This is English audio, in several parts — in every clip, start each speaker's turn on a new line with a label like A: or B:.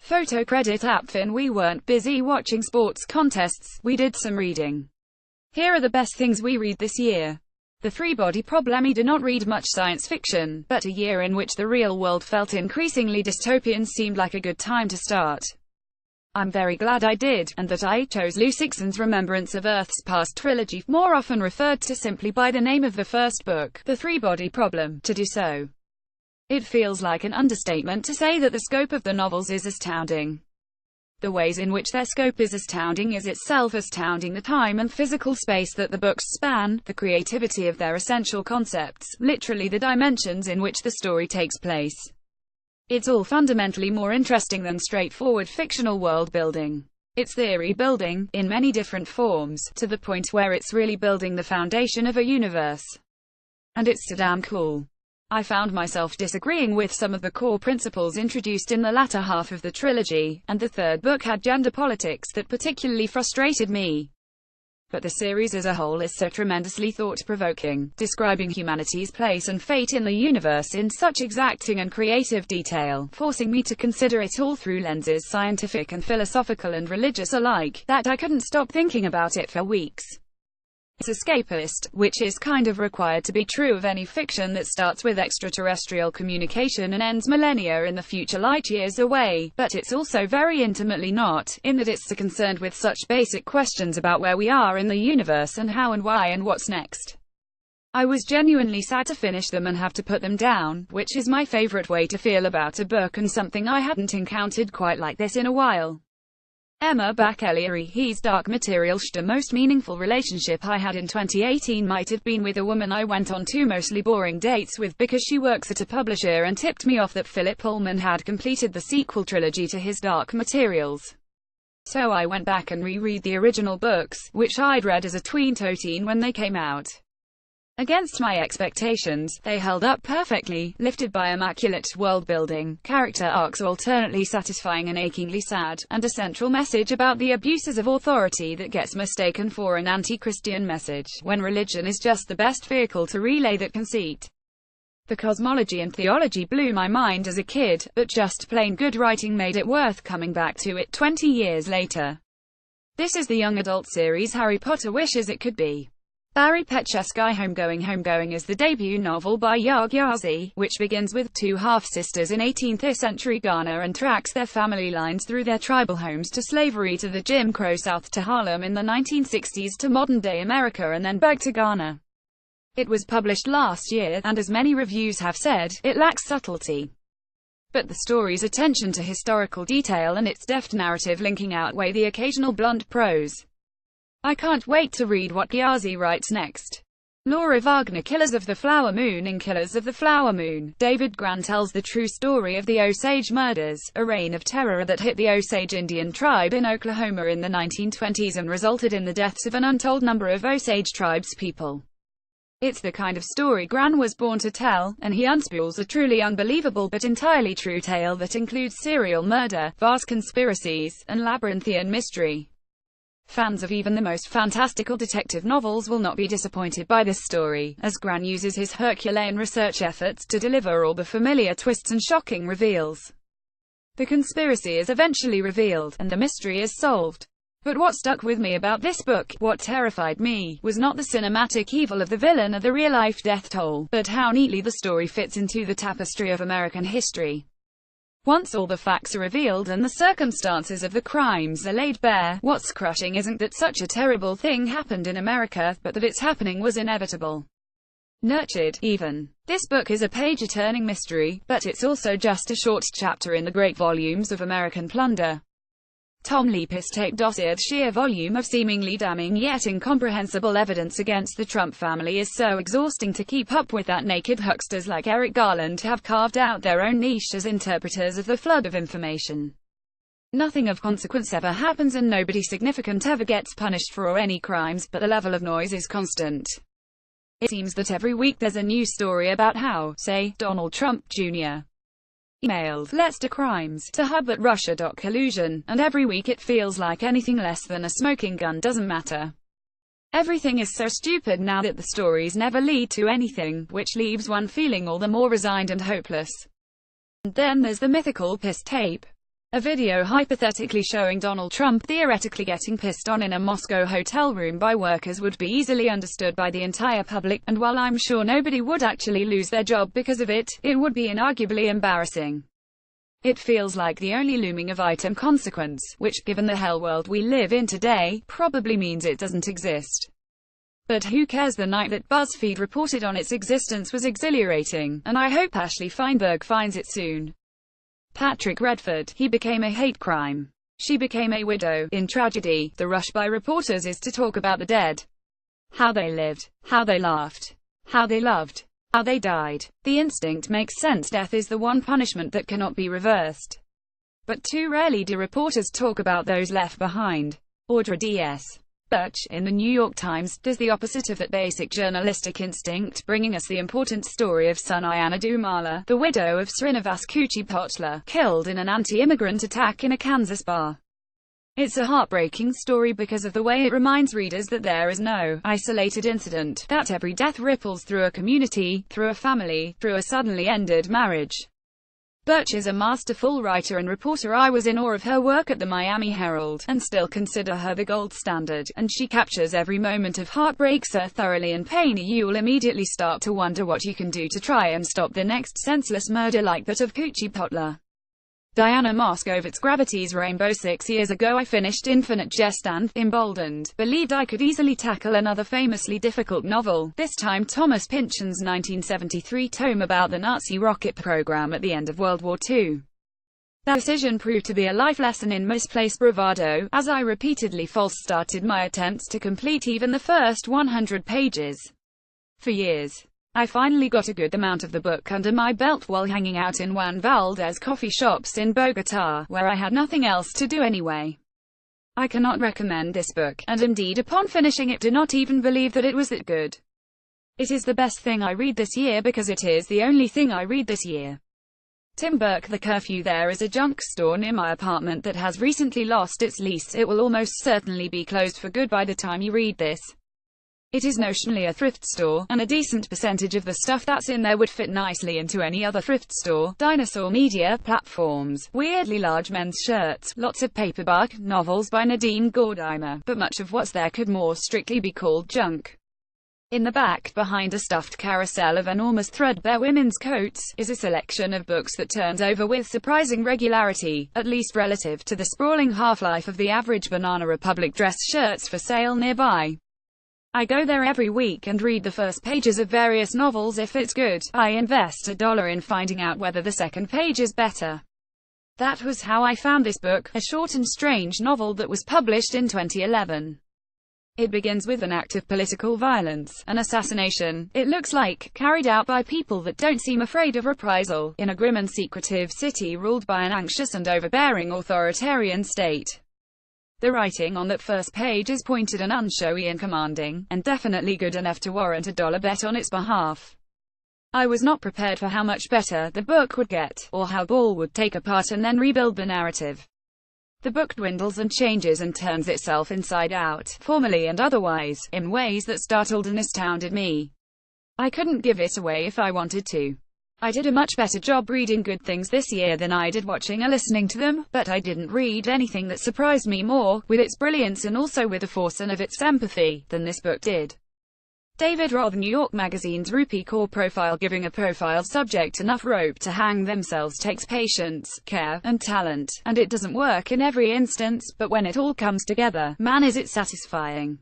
A: Photo credit Apfin. We weren't busy watching sports contests, we did some reading. Here are the best things we read this year. The Three-Body Problem. We do not read much science fiction, but a year in which the real world felt increasingly dystopian seemed like a good time to start. I'm very glad I did, and that I chose Lou Sixon's Remembrance of Earth's Past trilogy, more often referred to simply by the name of the first book, The Three-Body Problem, to do so. It feels like an understatement to say that the scope of the novels is astounding. The ways in which their scope is astounding is itself astounding. The time and physical space that the books span, the creativity of their essential concepts, literally the dimensions in which the story takes place. It's all fundamentally more interesting than straightforward fictional world building. It's theory building, in many different forms, to the point where it's really building the foundation of a universe. And it's so damn cool. I found myself disagreeing with some of the core principles introduced in the latter half of the trilogy, and the third book had gender politics that particularly frustrated me. But the series as a whole is so tremendously thought-provoking, describing humanity's place and fate in the universe in such exacting and creative detail, forcing me to consider it all through lenses scientific and philosophical and religious alike, that I couldn't stop thinking about it for weeks. It's escapist, which is kind of required to be true of any fiction that starts with extraterrestrial communication and ends millennia in the future, light years away, but it's also very intimately not, in that it's so concerned with such basic questions about where we are in the universe and how and why and what's next. I was genuinely sad to finish them and have to put them down, which is my favorite way to feel about a book and something I hadn't encountered quite like this in a while. Emma Bach-Eliary's Dark Materials. The most meaningful relationship I had in 2018 might have been with a woman I went on two mostly boring dates with because she works at a publisher and tipped me off that Philip Pullman had completed the sequel trilogy to his Dark Materials. So I went back and reread the original books, which I'd read as a tween when they came out. Against my expectations, they held up perfectly, lifted by immaculate world-building, character arcs alternately satisfying and achingly sad, and a central message about the abuses of authority that gets mistaken for an anti-Christian message, when religion is just the best vehicle to relay that conceit. The cosmology and theology blew my mind as a kid, but just plain good writing made it worth coming back to it 20 years later. This is the young adult series Harry Potter wishes it could be. Barry Petchesky. Homegoing is the debut novel by Yaa Gyasi, which begins with two half-sisters in 18th-century Ghana and tracks their family lines through their tribal homes to slavery to the Jim Crow South to Harlem in the 1960s to modern-day America and then back to Ghana. It was published last year, and as many reviews have said, it lacks subtlety. But the story's attention to historical detail and its deft narrative linking outweigh the occasional blunt prose. I can't wait to read what Gyasi writes next. Laura Wagner. Killers of the Flower Moon. In Killers of the Flower Moon, David Grann tells the true story of the Osage murders, a reign of terror that hit the Osage Indian tribe in Oklahoma in the 1920s and resulted in the deaths of an untold number of Osage tribespeople. It's the kind of story Grann was born to tell, and he unspools a truly unbelievable but entirely true tale that includes serial murder, vast conspiracies, and labyrinthian mystery. Fans of even the most fantastical detective novels will not be disappointed by this story, as Grann uses his Herculean research efforts to deliver all the familiar twists and shocking reveals. The conspiracy is eventually revealed, and the mystery is solved. But what stuck with me about this book, what terrified me, was not the cinematic evil of the villain or the real-life death toll, but how neatly the story fits into the tapestry of American history. Once all the facts are revealed and the circumstances of the crimes are laid bare, what's crushing isn't that such a terrible thing happened in America, but that its happening was inevitable. Nurtured, even. This book is a page-turning mystery, but it's also just a short chapter in the great volumes of American plunder. Tom Lepus tape dossier. The sheer volume of seemingly damning yet incomprehensible evidence against the Trump family is so exhausting to keep up with that naked hucksters like Eric Garland have carved out their own niche as interpreters of the flood of information. Nothing of consequence ever happens and nobody significant ever gets punished for any crimes, but the level of noise is constant. It seems that every week there's a new story about how, say, Donald Trump, Jr. emailed "Let's do crimes" to hub@russia. Collusion, and every week it feels like anything less than a smoking gun doesn't matter. Everything is so stupid now that the stories never lead to anything, which leaves one feeling all the more resigned and hopeless. And then there's the mythical piss tape. A video hypothetically showing Donald Trump theoretically getting pissed on in a Moscow hotel room by workers would be easily understood by the entire public, and while I'm sure nobody would actually lose their job because of it, it would be inarguably embarrassing. It feels like the only looming of item consequence, which, given the hell world we live in today, probably means it doesn't exist. But who cares? The night that BuzzFeed reported on its existence was exhilarating, and I hope Ashley Feinberg finds it soon. Patrick Redford, he became a hate crime. She became a widow. In tragedy, the rush by reporters is to talk about the dead. How they lived, how they laughed, how they loved, how they died. The instinct makes sense. Death is the one punishment that cannot be reversed. But too rarely do reporters talk about those left behind. Audra D.S. Birch, in the New York Times, does the opposite of that basic journalistic instinct, bringing us the important story of Sunayana Dumala, the widow of Srinivas Kuchipotla, killed in an anti-immigrant attack in a Kansas bar. It's a heartbreaking story because of the way it reminds readers that there is no isolated incident, that every death ripples through a community, through a family, through a suddenly ended marriage. Birch is a masterful writer and reporter. I was in awe of her work at the Miami Herald, and still consider her the gold standard, and she captures every moment of heartbreak so thoroughly and pain you'll immediately start to wonder what you can do to try and stop the next senseless murder like that of Kuchipotla. Diana Moskovitz, Gravity's Rainbow. 6 years ago I finished Infinite Jest and, emboldened, believed I could easily tackle another famously difficult novel, this time Thomas Pynchon's 1973 tome about the Nazi rocket program at the end of World War II. That decision proved to be a life lesson in misplaced bravado, as I repeatedly false-started my attempts to complete even the first 100 pages. For years, I finally got a good amount of the book under my belt while hanging out in Juan Valdez coffee shops in Bogota, where I had nothing else to do anyway. I cannot recommend this book, and indeed upon finishing it do not even believe that it was that good. It is the best thing I read this year because it is the only thing I read this year. Tim Burke. The curfew. There is a junk store near my apartment that has recently lost its lease. It will almost certainly be closed for good by the time you read this. It is notionally a thrift store, and a decent percentage of the stuff that's in there would fit nicely into any other thrift store. Dinosaur Media platforms, weirdly large men's shirts, lots of paperback novels by Nadine Gordimer, but much of what's there could more strictly be called junk. In the back, behind a stuffed carousel of enormous threadbare women's coats, is a selection of books that turns over with surprising regularity, at least relative to the sprawling half-life of the average Banana Republic dress shirts for sale nearby. I go there every week and read the first pages of various novels. If it's good, I invest $1 in finding out whether the second page is better. That was how I found this book, a short and strange novel that was published in 2011. It begins with an act of political violence, an assassination, it looks like, carried out by people that don't seem afraid of reprisal, in a grim and secretive city ruled by an anxious and overbearing authoritarian state. The writing on that first page is pointed and unshowy and commanding, and definitely good enough to warrant $1 bet on its behalf. I was not prepared for how much better the book would get, or how Ball would take apart and then rebuild the narrative. The book dwindles and changes and turns itself inside out, formally and otherwise, in ways that startled and astounded me. I couldn't give it away if I wanted to. I did a much better job reading good things this year than I did watching or listening to them, but I didn't read anything that surprised me more, with its brilliance and also with the force and of its empathy, than this book did. David Roth. New York Magazine's Rupi Kaur profile. Giving a profile subject enough rope to hang themselves takes patience, care, and talent, and it doesn't work in every instance, but when it all comes together, man is it satisfying.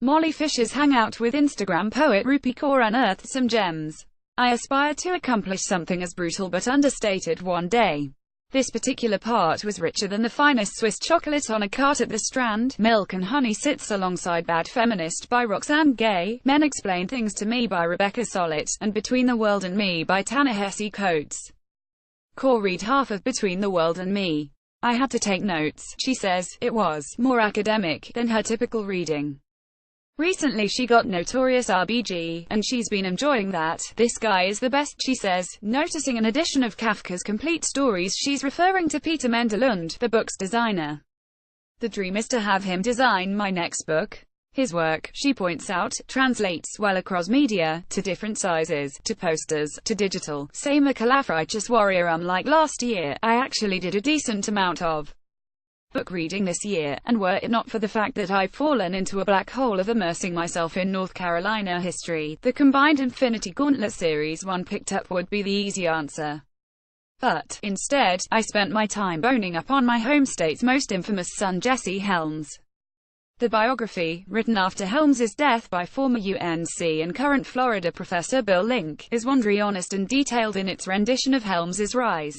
A: Molly Fisher's hangout with Instagram poet Rupi Kaur unearthed some gems. I aspire to accomplish something as brutal but understated one day. This particular part was richer than the finest Swiss chocolate on a cart at the Strand. Milk and Honey sits alongside Bad Feminist by Roxane Gay, Men Explain Things to Me by Rebecca Solnit, and Between the World and Me by Ta-Nehisi Coates. Kaur read half of Between the World and Me. I had to take notes, she says. It was more academic than her typical reading. Recently she got Notorious RBG, and she's been enjoying that. This guy is the best, she says, noticing an edition of Kafka's Complete Stories. She's referring to Peter Mendelund, the book's designer. The dream is to have him design my next book. His work, she points out, translates well across media, to different sizes, to posters, to digital. Same a Calafrighteous Warrior. Like last year, I actually did a decent amount of book reading this year, and were it not for the fact that I've fallen into a black hole of immersing myself in North Carolina history, the combined Infinity Gauntlet series one picked up would be the easy answer. But, instead, I spent my time boning up on my home state's most infamous son Jesse Helms. The biography, written after Helms's death by former UNC and current Florida professor Bill Link, is wonderfully honest and detailed in its rendition of Helms's rise.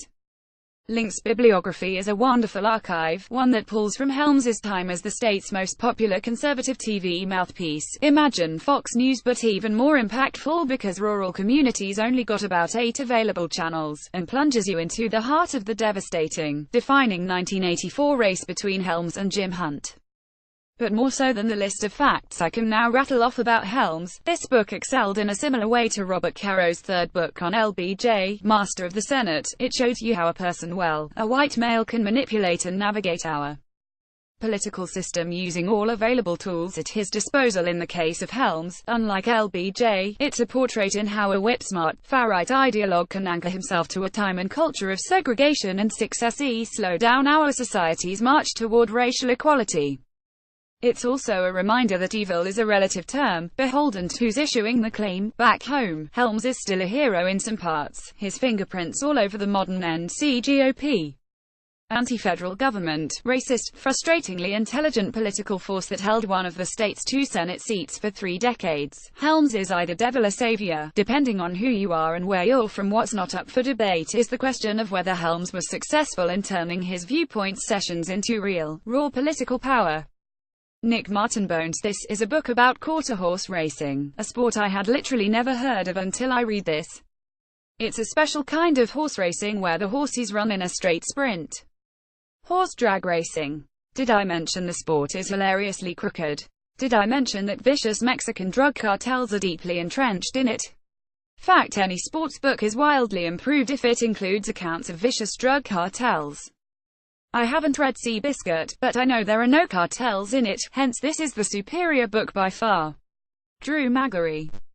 A: Link's bibliography is a wonderful archive, one that pulls from Helms's time as the state's most popular conservative TV mouthpiece. Imagine Fox News, but even more impactful because rural communities only got about 8 available channels, and plunges you into the heart of the devastating, defining 1984 race between Helms and Jim Hunt. But more so than the list of facts I can now rattle off about Helms, this book excelled in a similar way to Robert Caro's third book on LBJ, Master of the Senate. It showed you how a person, well, a white male, can manipulate and navigate our political system using all available tools at his disposal. In the case of Helms, unlike LBJ, it's a portrait in how a whip-smart, far-right ideologue can anchor himself to a time and culture of segregation and successfully slow down our society's march toward racial equality. It's also a reminder that evil is a relative term, beholden to who's issuing the claim. Back home, Helms is still a hero in some parts, his fingerprints all over the modern NC GOP. Anti-federal government, racist, frustratingly intelligent political force that held one of the state's 2 Senate seats for 3 decades. Helms is either devil or savior, depending on who you are and where you're from. What's not up for debate is the question of whether Helms was successful in turning his viewpoint sessions into real, raw political power. Nick Martinbones. This is a book about quarter horse racing, a sport I had literally never heard of until I read this. It's a special kind of horse racing where the horses run in a straight sprint. Horse drag racing. Did I mention the sport is hilariously crooked? Did I mention that vicious Mexican drug cartels are deeply entrenched in it? Fact, any sports book is wildly improved if it includes accounts of vicious drug cartels. I haven't read Seabiscuit, but I know there are no cartels in it, hence this is the superior book by far. Drew Magary.